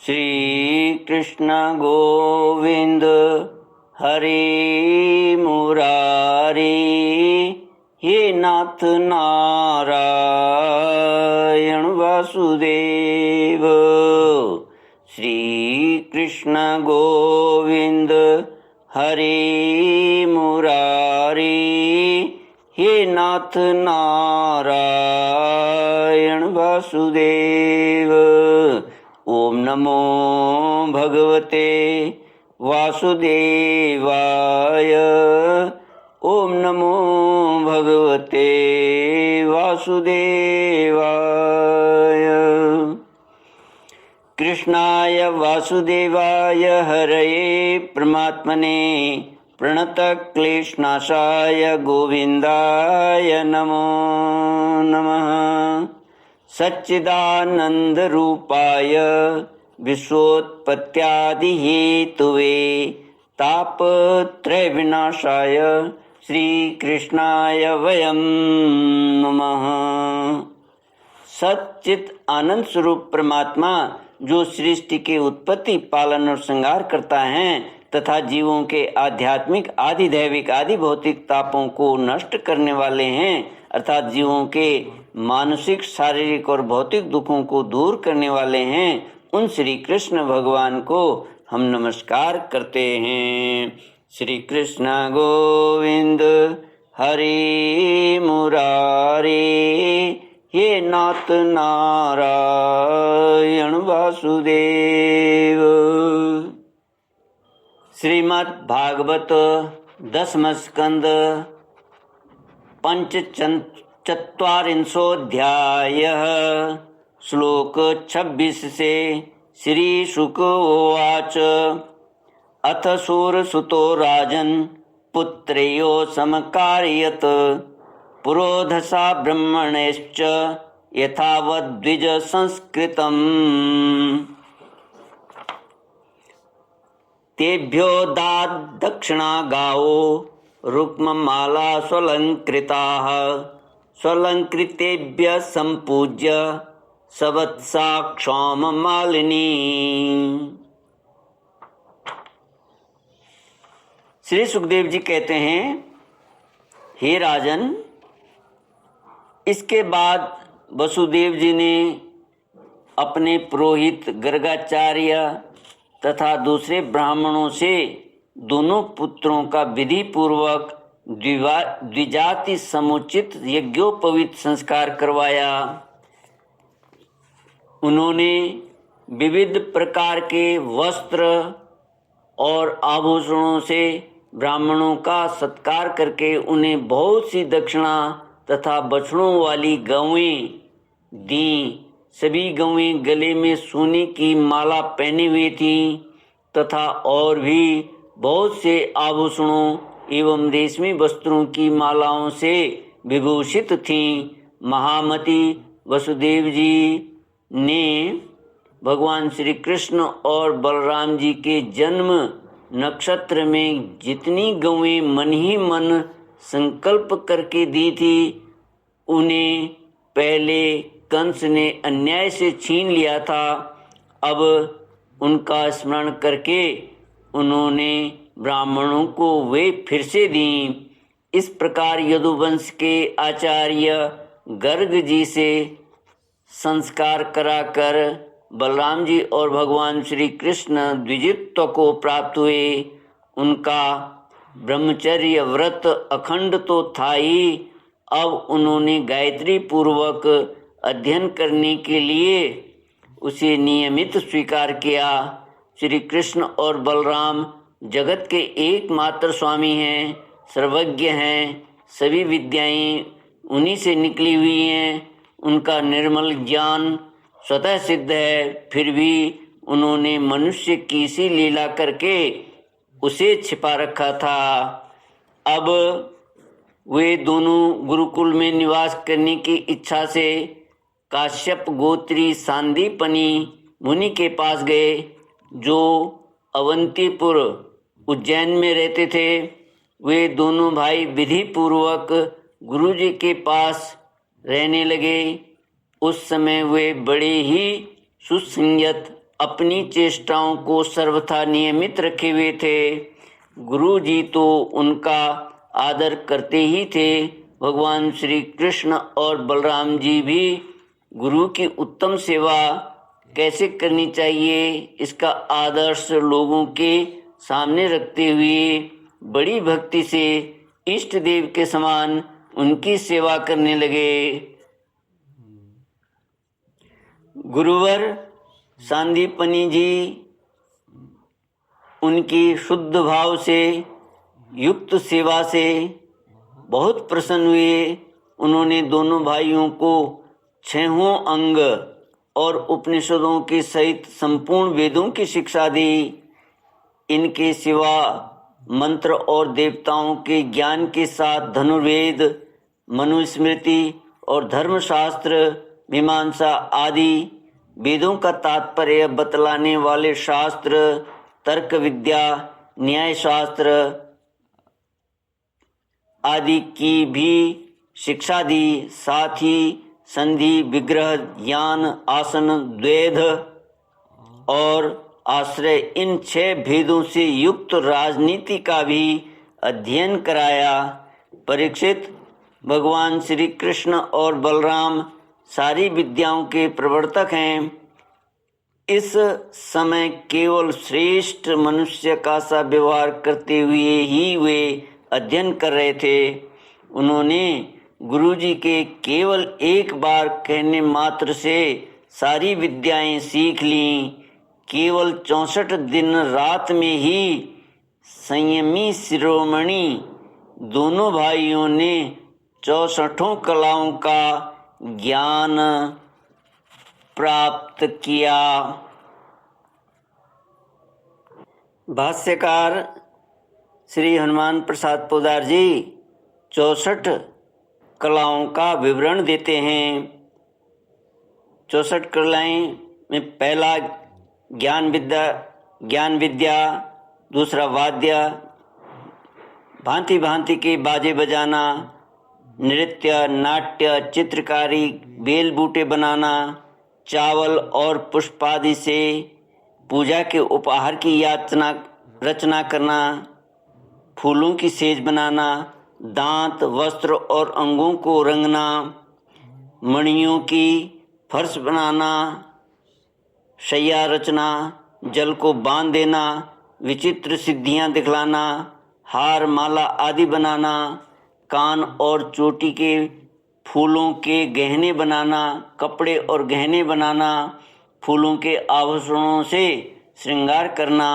श्री कृष्ण गोविंद हरि मुरारी, हे नाथ नारायण वासुदेव। श्री कृष्ण गोविंद हरि मुरारी, हे नाथ नारायण वासुदेव। ओम नमो भगवते वासुदेवाय। ओम नमो भगवते वासुदेवाय। कृष्णाय वासुदेवाय हरये परमात्मने प्रणतक्लेशनाशाय गोविन्दाय नमो नमः। सच्चिदानन्दरूपाय विश्वोत्पत्त्यादिहेतुवे तापत्रयविनाशाय श्रीकृष्णाय वयं नमः। सच्चित आनंद स्वरूप परमात्मा जो सृष्टि के उत्पत्ति, पालन और संहार करता है तथा जीवों के आध्यात्मिक, आदि दैविक, आदि भौतिक तापों को नष्ट करने वाले हैं, अर्थात जीवों के मानसिक, शारीरिक और भौतिक दुखों को दूर करने वाले हैं, उन श्री कृष्ण भगवान को हम नमस्कार करते हैं। श्री कृष्ण गोविंद हरि मुरारी, हे नाथ नारायण वासुदेव। श्रीमद् भागवत दशम स्कंद पंचचत्वारिंशोऽध्यायः श्लोक 26 से। श्री शुक उवाच अथ सूरसुतो राजन् पुत्रयो समकारयत् पुरोधसा ब्रह्मणश्च यथावद्विज संस्कृतम्। तेभ्यो दक्षिणा गावो रुक्ममाला स्वलंकृताः, स्वलंकृतेभ्यः संपूज्य सवत्सा क्षौम मालिनी। श्री सुखदेव जी कहते हैं, हे राजन, इसके बाद वसुदेव जी ने अपने पुरोहित गर्गाचार्य तथा दूसरे ब्राह्मणों से दोनों पुत्रों का विधि पूर्वक द्विजाति समुचित यज्ञोपवीत संस्कार करवाया। उन्होंने विविध प्रकार के वस्त्र और आभूषणों से ब्राह्मणों का सत्कार करके उन्हें बहुत सी दक्षिणा तथा बछड़ों वाली गौएं दी। सभी गौएं गले में सोने की माला पहनी हुई थी तथा और भी बहुत से आभूषणों एवं रेशमी वस्त्रों की मालाओं से विभूषित थीं। महामती वसुदेव जी ने भगवान श्री कृष्ण और बलराम जी के जन्म नक्षत्र में जितनी गौएं मन ही मन संकल्प करके दी थी, उन्हें पहले कंस ने अन्याय से छीन लिया था। अब उनका स्मरण करके उन्होंने ब्राह्मणों को वे फिर से दी। इस प्रकार यदुवंश के आचार्य गर्ग जी से संस्कार कराकर बलराम जी और भगवान श्री कृष्ण द्विजित्व को प्राप्त हुए। उनका ब्रह्मचर्य व्रत अखंड तो था ही, अब उन्होंने गायत्री पूर्वक अध्ययन करने के लिए उसे नियमित स्वीकार किया। श्री कृष्ण और बलराम जगत के एकमात्र स्वामी हैं, सर्वज्ञ हैं, सभी विद्याएं उन्हीं से निकली हुई हैं। उनका निर्मल ज्ञान स्वतः सिद्ध है, फिर भी उन्होंने मनुष्य की सी लीला करके उसे छिपा रखा था। अब वे दोनों गुरुकुल में निवास करने की इच्छा से काश्यप गोत्री सांदीपनी मुनि के पास गए, जो अवंतीपुर उज्जैन में रहते थे। वे दोनों भाई विधि पूर्वक गुरुजी के पास रहने लगे। उस समय वे बड़े ही सुसंगत अपनी चेष्टाओं को सर्वथा नियमित रखे हुए थे। गुरु जी तो उनका आदर करते ही थे। भगवान श्री कृष्ण और बलराम जी भी गुरु की उत्तम सेवा कैसे करनी चाहिए इसका आदर्श लोगों के सामने रखते हुए बड़ी भक्ति से इष्ट देव के समान उनकी सेवा करने लगे। गुरुवर सांदीपनी जी उनकी शुद्ध भाव से युक्त सेवा से बहुत प्रसन्न हुए। उन्होंने दोनों भाइयों को 6 अंग और उपनिषदों के सहित संपूर्ण वेदों की शिक्षा दी। इनके सिवा मंत्र और देवताओं के ज्ञान के साथ धनुर्वेद, मनुस्मृति और धर्मशास्त्र, मीमांसा आदि वेदों का तात्पर्य बतलाने वाले शास्त्र, तर्क विद्या, न्याय शास्त्र आदि की भी शिक्षा दी। साथ ही संधि, विग्रह, ज्ञान, आसन, द्वैध और आश्रय इन 6 भेदों से युक्त राजनीति का भी अध्ययन कराया। परीक्षित, भगवान श्री कृष्ण और बलराम सारी विद्याओं के प्रवर्तक हैं। इस समय केवल श्रेष्ठ मनुष्य का सा व्यवहार करते हुए ही वे अध्ययन कर रहे थे। उन्होंने गुरुजी के केवल एक बार कहने मात्र से सारी विद्याएं सीख लीं। केवल 64 दिन रात में ही संयमी शिरोमणि दोनों भाइयों ने 64 कलाओं का ज्ञान प्राप्त किया। भाष्यकार श्री हनुमान प्रसाद पोदार जी 64 कलाओं का विवरण देते हैं। 64 कलाएं में पहला ज्ञान विद्या, दूसरा वाद्य, भांति भांति के बाजे बजाना, नृत्य, नाट्य, चित्रकारी, बेल बूटे बनाना, चावल और पुष्प आदि से पूजा के उपहार की रचना करना, फूलों की सेज बनाना, दांत, वस्त्र और अंगों को रंगना, मणियों की फर्श बनाना, शैया रचना, जल को बांध देना, विचित्र सिद्धियां दिखलाना, हार, माला आदि बनाना, कान और चोटी के फूलों के गहने बनाना, कपड़े और गहने बनाना, फूलों के आभूषणों से श्रृंगार करना,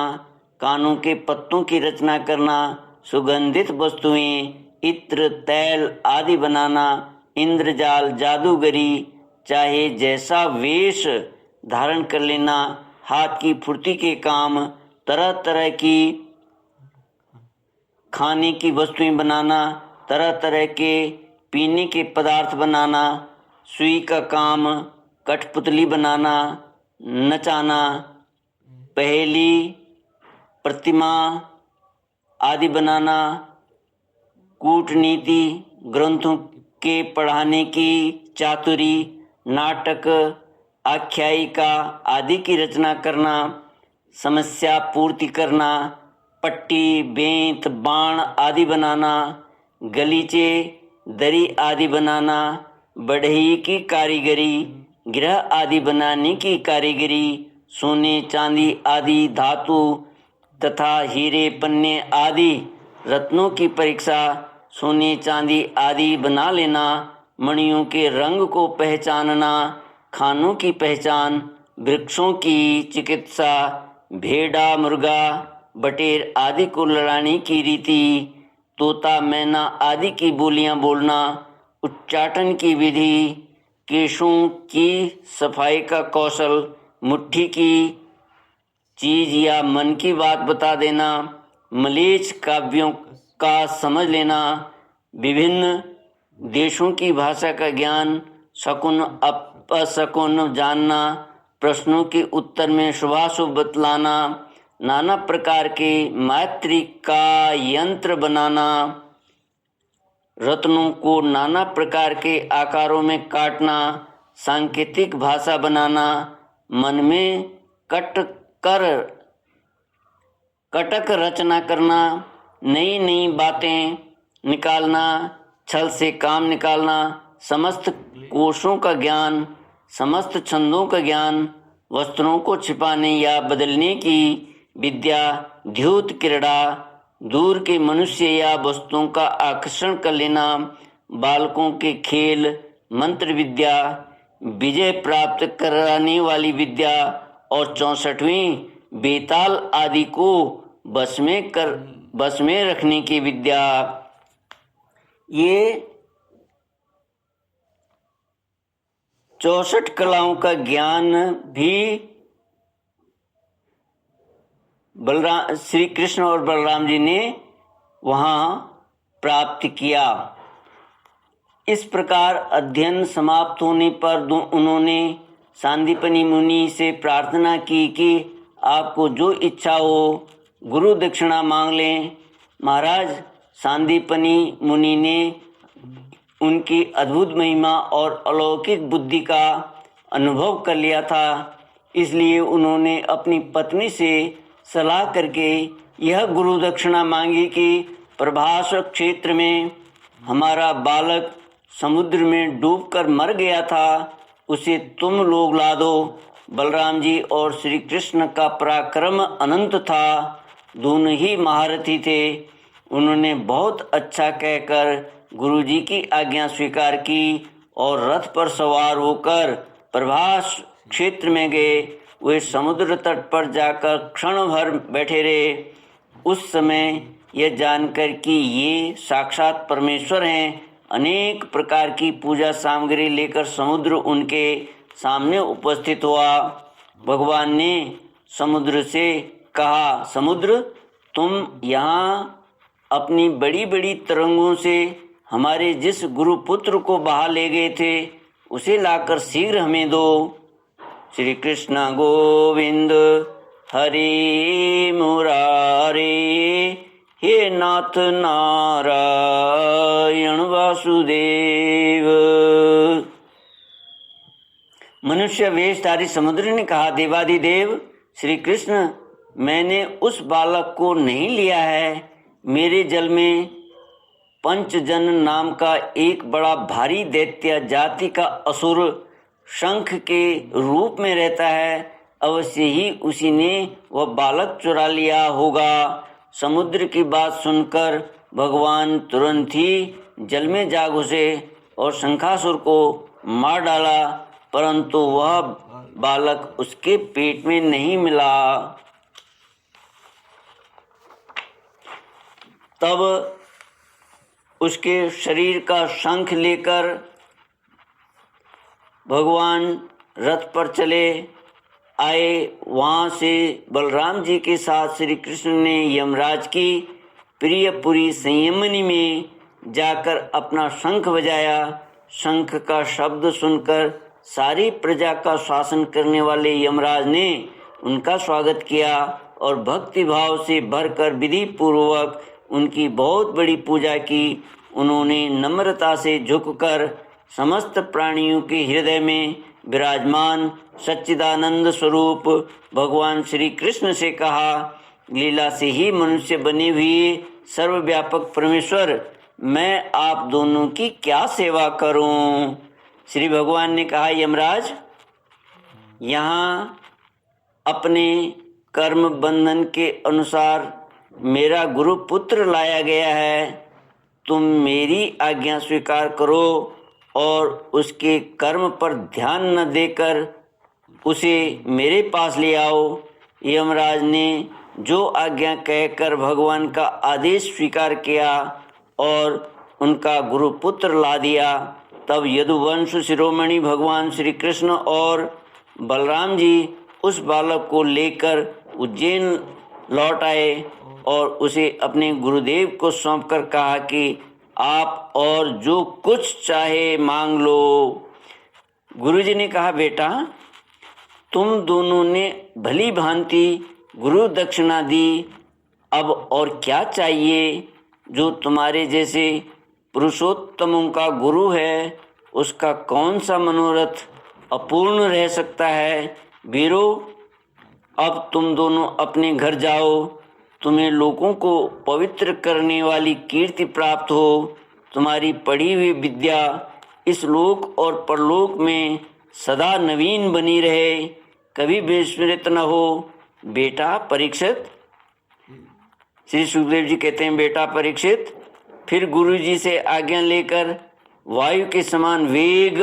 कानों के पत्तों की रचना करना, सुगंधित वस्तुएं, इत्र, तैल आदि बनाना, इंद्रजाल, जादूगरी, चाहे जैसा वेश धारण कर लेना, हाथ की फुर्ती के काम, तरह तरह की खाने की वस्तुएं बनाना, तरह तरह के पीने के पदार्थ बनाना, सुई का काम, कठपुतली बनाना, नचाना, पहेली, प्रतिमा आदि बनाना, कूटनीति, ग्रंथों के पढ़ाने की चातुरी, नाटक, आख्यायिका आदि की रचना करना, समस्या पूर्ति करना, पट्टी, बेंत, बाण आदि बनाना, गलीचे, दरी आदि बनाना, बढ़ई की कारीगरी, गृह आदि बनाने की कारीगरी, सोने चांदी आदि धातु तथा हीरे पन्ने आदि रत्नों की परीक्षा, सोने चांदी आदि बना लेना, मणियों के रंग को पहचानना, खानों की पहचान, वृक्षों की चिकित्सा, भेड़ा, मुर्गा, बटेर आदि को लड़ाने की रीति, तोता, मैना आदि की बोलियां बोलना, उच्चाटन की विधि, केशों की सफाई का कौशल, मुट्ठी की चीज या मन की बात बता देना, मलेच्छ काव्यों का समझ लेना, विभिन्न देशों की भाषा का ज्ञान, शकुन अपशकुन जानना, प्रश्नों के उत्तर में शुभाशुभ बतलाना, नाना प्रकार के मैत्री का यंत्र बनाना, रत्नों को नाना प्रकार के आकारों में काटना, सांकेतिक भाषा बनाना, मन में कटक रचना करना, नई नई बातें निकालना, छल से काम निकालना, समस्त कोशों का ज्ञान, समस्त छंदों का ज्ञान, वस्त्रों को छिपाने या बदलने की विद्या, द्यूत क्रीड़ा, दूर के मनुष्य या वस्तुओं का आकर्षण कर लेना, बालकों के खेल, मंत्र विद्या, विजय प्राप्त कराने वाली विद्या और 64वीं बेताल आदि को बस में रखने की विद्या। ये 64 कलाओं का ज्ञान भी श्री कृष्ण और बलराम जी ने वहाँ प्राप्त किया। इस प्रकार अध्ययन समाप्त होने पर उन्होंने सांदीपनि मुनि से प्रार्थना की कि आपको जो इच्छा हो गुरु दक्षिणा मांग लें। महाराज सांदीपनि मुनि ने उनकी अद्भुत महिमा और अलौकिक बुद्धि का अनुभव कर लिया था, इसलिए उन्होंने अपनी पत्नी से सलाह करके यह गुरु दक्षिणा मांगी कि प्रभास क्षेत्र में हमारा बालक समुद्र में डूबकर मर गया था, उसे तुम लोग ला दो। बलराम जी और श्री कृष्ण का पराक्रम अनंत था, दोनों ही महारथी थे। उन्होंने बहुत अच्छा कहकर गुरुजी की आज्ञा स्वीकार की और रथ पर सवार होकर प्रभास क्षेत्र में गए। वे समुद्र तट पर जाकर क्षण भर बैठे रहे। उस समय यह जानकर कि ये साक्षात परमेश्वर हैं, अनेक प्रकार की पूजा सामग्री लेकर समुद्र उनके सामने उपस्थित हुआ। भगवान ने समुद्र से कहा, समुद्र तुम यहाँ अपनी बड़ी बड़ी तरंगों से हमारे जिस गुरुपुत्र को बहा ले गए थे उसे लाकर शीघ्र हमें दो। श्री कृष्ण गोविंद हरि मुरारे, हे नाथ नारायण वासुदेव। मनुष्य वेशधारी समुद्र ने कहा, देवाधिदेव श्री कृष्ण, मैंने उस बालक को नहीं लिया है। मेरे जल में पंचजन नाम का एक बड़ा भारी दैत्य जाति का असुर शंख के रूप में रहता है, अवश्य ही उसी ने वह बालक चुरा लिया होगा। समुद्र की बात सुनकर भगवान तुरंत ही जल में जा घुसे और शंखासुर को मार डाला, परंतु वह बालक उसके पेट में नहीं मिला। तब उसके शरीर का शंख लेकर भगवान रथ पर चले आए। वहाँ से बलराम जी के साथ श्री कृष्ण ने यमराज की प्रियपुरी संयमनी में जाकर अपना शंख बजाया। शंख का शब्द सुनकर सारी प्रजा का शासन करने वाले यमराज ने उनका स्वागत किया और भक्ति भाव से भरकर विधि पूर्वक उनकी बहुत बड़ी पूजा की। उन्होंने नम्रता से झुककर समस्त प्राणियों के हृदय में विराजमान सच्चिदानंद स्वरूप भगवान श्री कृष्ण से कहा, लीला से ही मनुष्य बने हुए सर्वव्यापक परमेश्वर, मैं आप दोनों की क्या सेवा करूं। श्री भगवान ने कहा, यमराज, यहाँ अपने कर्म बंधन के अनुसार मेरा गुरु पुत्र लाया गया है। तुम मेरी आज्ञा स्वीकार करो और उसके कर्म पर ध्यान न देकर उसे मेरे पास ले आओ। यमराज ने जो आज्ञा कहकर भगवान का आदेश स्वीकार किया और उनका गुरु पुत्र ला दिया। तब यदुवंश शिरोमणि भगवान श्री कृष्ण और बलराम जी उस बालक को लेकर उज्जैन लौट आए और उसे अपने गुरुदेव को सौंपकर कहा कि आप और जो कुछ चाहे मांग लो। गुरुजी ने कहा, बेटा, तुम दोनों ने भली भांति गुरु दक्षिणा दी, अब और क्या चाहिए। जो तुम्हारे जैसे पुरुषोत्तमों का गुरु है उसका कौन सा मनोरथ अपूर्ण रह सकता है। वीरो, अब तुम दोनों अपने घर जाओ, तुम्हें लोगों को पवित्र करने वाली कीर्ति प्राप्त हो। तुम्हारी पढ़ी हुई विद्या इस लोक और परलोक में सदा नवीन बनी रहे, कभी विस्मृत न हो। बेटा परीक्षित, श्री सुखदेव जी कहते हैं, बेटा परीक्षित, फिर गुरु जी से आज्ञा लेकर वायु के समान वेग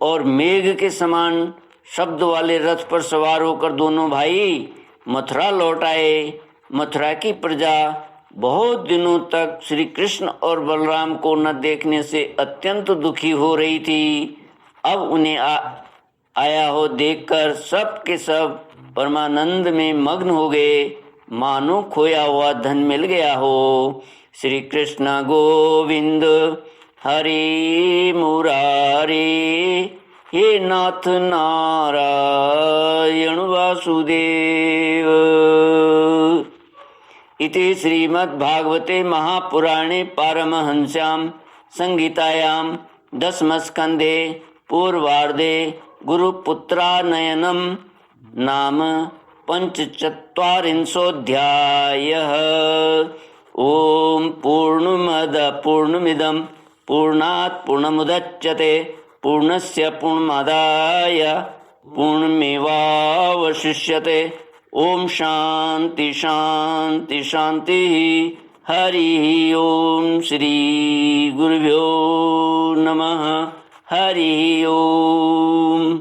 और मेघ के समान शब्द वाले रथ पर सवार होकर दोनों भाई मथुरा लौट आए। मथुरा की प्रजा बहुत दिनों तक श्री कृष्ण और बलराम को न देखने से अत्यंत दुखी हो रही थी। अब उन्हें आया हो देखकर सब के सब परमानंद में मग्न हो गए, मानो खोया हुआ धन मिल गया हो। श्री कृष्ण गोविंद हरि मुरारी, हे नाथ नारायण वासुदेव। इति श्रीमद्भागवते महापुराणे पारमहंस्यां संहितायां दशमस्कन्धे पूर्वार्धे गुरुपुत्रानयनं नाम पंचचत्वारिंशोऽध्यायः। ओम पूर्णमिदं पूर्णात् पूर्णमुदच्यते पूर्णस्य पूर्णमादाय पूर्णमेवावशिष्यते। ओम शांति शांति शांति। हरि ओम। श्री गुरुभ्यो नमः। हरि ओम।